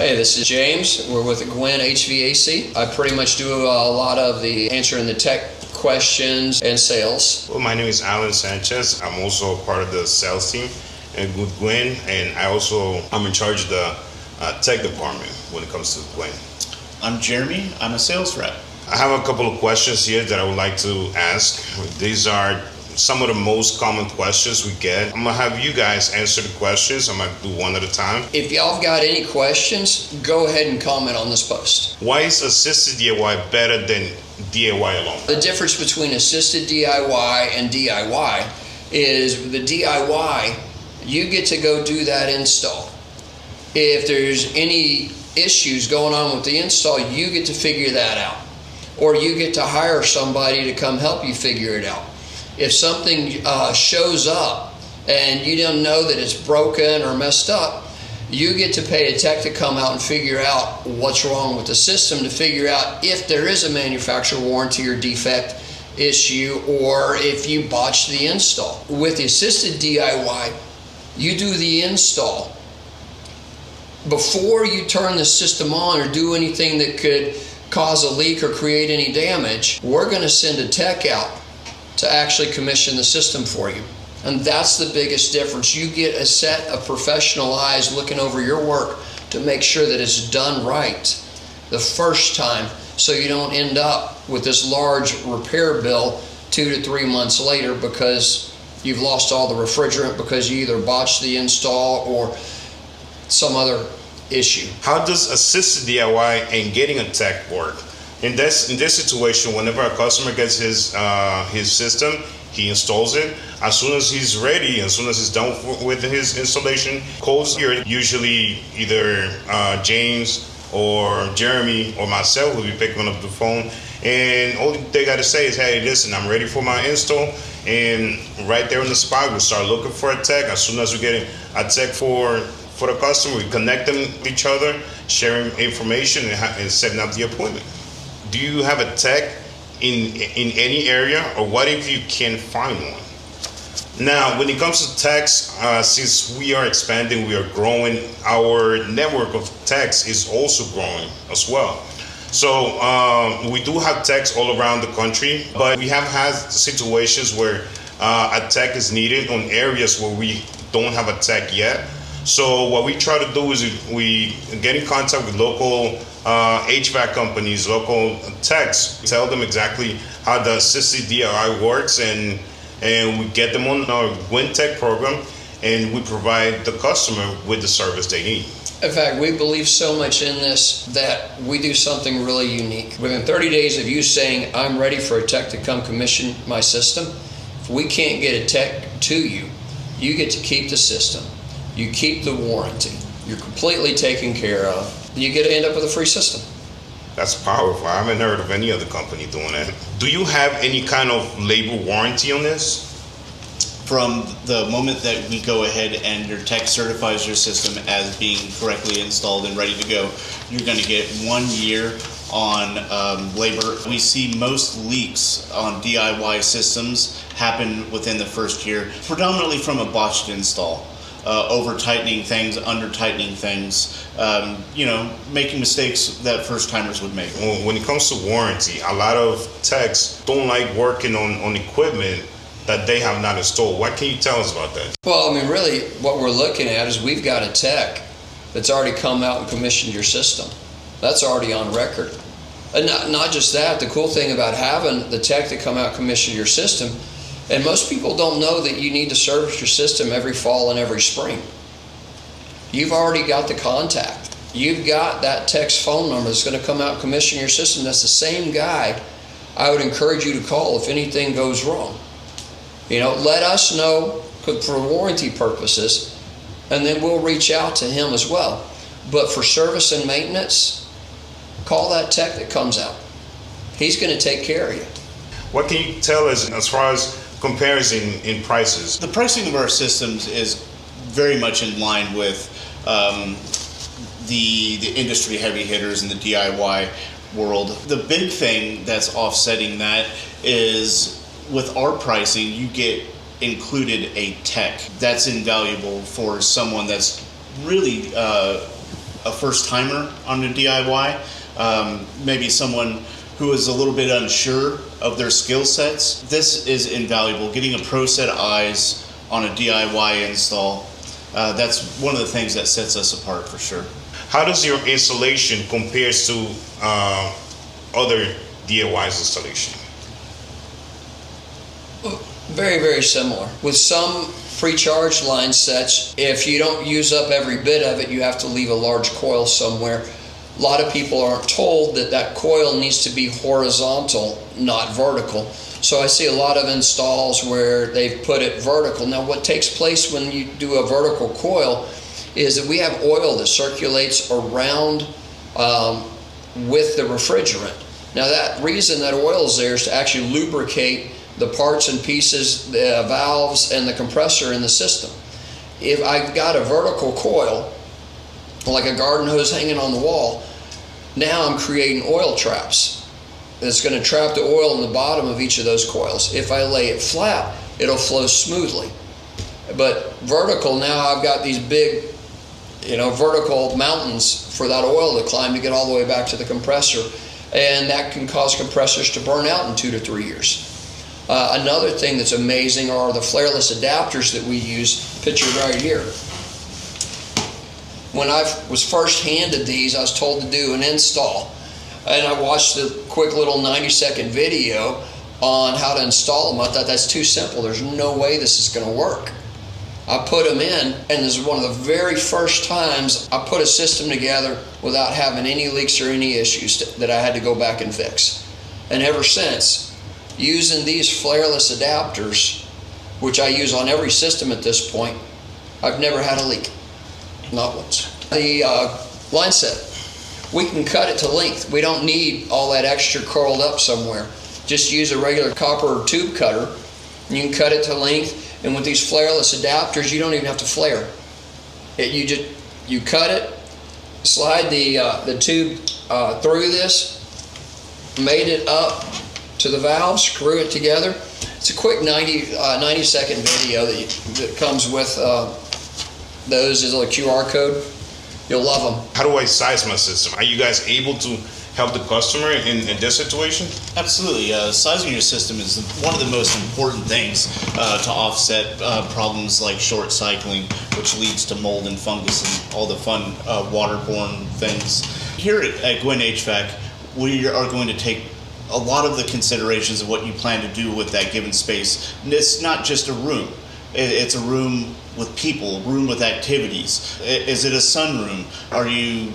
Hey, this is James. We're with GWIN HVAC. I pretty much do a lot of the answering the tech questions and sales. Well, my name is Alan Sanchez. I'm also part of the sales team with GWIN, and I'm in charge of the tech department when it comes to GWIN. I'm Jeremy. I'm a sales rep. I have a couple of questions here that I would like to ask. These are some of the most common questions we get. I'm gonna have you guys answer the questions. I'm gonna do one at a time. If y'all have got any questions, go ahead and comment on this post. Why is assisted DIY better than DIY alone? The difference between assisted DIY and DIY is the DIY, you get to go do that install. If there's any issues going on with the install, you get to figure that out. Or you get to hire somebody to come help you figure it out. If something shows up and you don't know that it's broken or messed up, you get to pay a tech to come out and figure out what's wrong with the system, to figure out if there is a manufacturer warranty or defect issue, or if you botched the install. With the assisted DIY, you do the install. Before you turn the system on or do anything that could cause a leak or create any damage, we're going to send a tech out to actually commission the system for you. And that's the biggest difference. You get a set of professional eyes looking over your work to make sure that it's done right the first time, so you don't end up with this large repair bill 2 to 3 months later because you've lost all the refrigerant because you either botched the install or some other issue. How does assisted DIY and getting a tech work? In this situation, whenever a customer gets his system, he installs it. As soon as he's ready, as soon as he's done with his installation, calls here. Usually either James or Jeremy or myself will be picking up the phone, and all they got to say is, hey, listen, I'm ready for my install. And right there on the spot, we'll start looking for a tech. As soon as we get a tech for the customer, we connect them with each other, sharing information and setting up the appointment. Do you have a tech in any area, or what if you can't find one? Now, when it comes to techs, since we are expanding, we are growing, our network of techs is also growing as well. So we do have techs all around the country, but we have had situations where a tech is needed on areas where we don't have a tech yet. So what we try to do is we get in contact with local HVAC companies, local techs, tell them exactly how the assisted DIY works, and we get them on our GWIN Tech program, and we provide the customer with the service they need. In fact, we believe so much in this that we do something really unique. Within 30 days of you saying, I'm ready for a tech to come commission my system, if we can't get a tech to you, you get to keep the system. You keep the warranty. You're completely taken care of. You get to end up with a free system. That's powerful. I haven't heard of any other company doing that. Do you have any kind of labor warranty on this? From the moment that we go ahead and your tech certifies your system as being correctly installed and ready to go, you're going to get 1 year on labor. We see most leaks on DIY systems happen within the first year, predominantly from a botched install. Over tightening things, under tightening things, making mistakes that first timers would make. When it comes to warranty, a lot of techs don't like working on equipment that they have not installed. What can you tell us about that? Well, I mean, really what we're looking at is we've got a tech that's already come out and commissioned your system. That's already on record. And not just that, the cool thing about having the tech that come out and commission your system, and most people don't know that you need to service your system every fall and every spring. You've already got the contact. You've got that tech's phone number that's going to come out and commission your system. That's the same guy I would encourage you to call if anything goes wrong. Let us know for warranty purposes, and then we'll reach out to him as well. But for service and maintenance, call that tech that comes out. He's going to take care of you. What can you tell us as far as comparison in prices? The pricing of our systems is very much in line with the industry heavy hitters in the DIY world. The big thing that's offsetting that is with our pricing, you get included a tech. That's invaluable for someone that's really a first timer on a DIY, maybe someone who is a little bit unsure of their skill sets, this is invaluable. Getting a pro set of eyes on a DIY install, that's one of the things that sets us apart for sure. How does your installation compares to other DIY's installation? Very, very similar. With some pre-charged line sets, if you don't use up every bit of it, you have to leave a large coil somewhere. A lot of people aren't told that that coil needs to be horizontal, not vertical. So I see a lot of installs where they've put it vertical. Now what takes place when you do a vertical coil is that we have oil that circulates around with the refrigerant. Now that reason that oil is there is to actually lubricate the parts and pieces, the valves and the compressor in the system. If I've got a vertical coil, like a garden hose hanging on the wall, now I'm creating oil traps. It's going to trap the oil in the bottom of each of those coils. If I lay it flat, it'll flow smoothly. But vertical, now I've got these big, vertical mountains for that oil to climb to get all the way back to the compressor, and that can cause compressors to burn out in 2 to 3 years. Another thing that's amazing are the flareless adapters that we use, pictured right here. When I was first handed these, I was told to do an install, and I watched a quick little 90-second video on how to install them. I thought that's too simple. There's no way this is going to work. I put them in, and this is one of the very first times I put a system together without having any leaks or any issues that I had to go back and fix. And ever since, using these flareless adapters, which I use on every system at this point, I've never had a leak. Not once. The line set, we can cut it to length. We don't need all that extra curled up somewhere. Just use a regular copper tube cutter. You can cut it to length, and with these flareless adapters, you don't even have to flare. You cut it, slide the tube through this, made it up to the valve, screw it together. It's a quick 90-second video that comes with those is a QR code. You'll love them. How do I size my system? Are you guys able to help the customer in this situation? Absolutely. Sizing your system is one of the most important things to offset problems like short cycling, which leads to mold and fungus and all the fun waterborne things. Here at GWIN HVAC, we are going to take a lot of the considerations of what you plan to do with that given space. And it's not just a room. It's a room with people, a room with activities. Is it a sunroom? Are you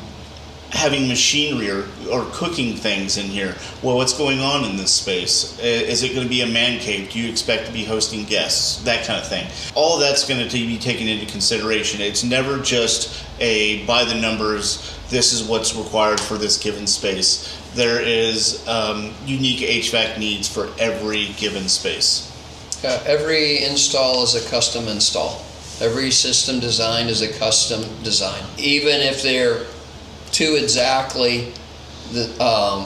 having machinery or cooking things in here? Well, what's going on in this space? Is it going to be a man cave? Do you expect to be hosting guests? That kind of thing. All of that's going to be taken into consideration. It's never just a by the numbers, this is what's required for this given space. There is unique HVAC needs for every given space. Every install is a custom install. Every system design is a custom design. Even if they're two exactly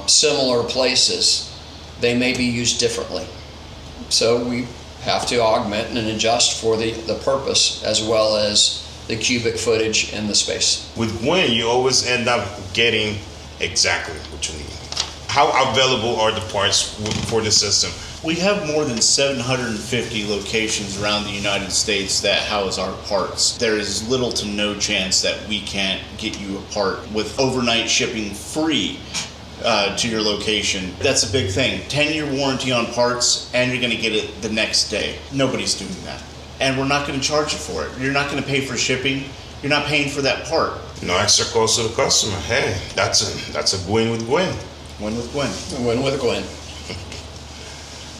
similar places, they may be used differently. So we have to augment and adjust for the purpose as well as the cubic footage in the space. With GWIN, you always end up getting exactly what you need. How available are the parts for the system? We have more than 750 locations around the United States that house our parts. There is little to no chance that we can't get you a part with overnight shipping free to your location. That's a big thing. 10-year warranty on parts, and you're going to get it the next day. Nobody's doing that. And we're not going to charge you for it. You're not going to pay for shipping. You're not paying for that part. No extra cost to the customer. Hey, that's a win with GWIN. Win with GWIN. Win with GWIN.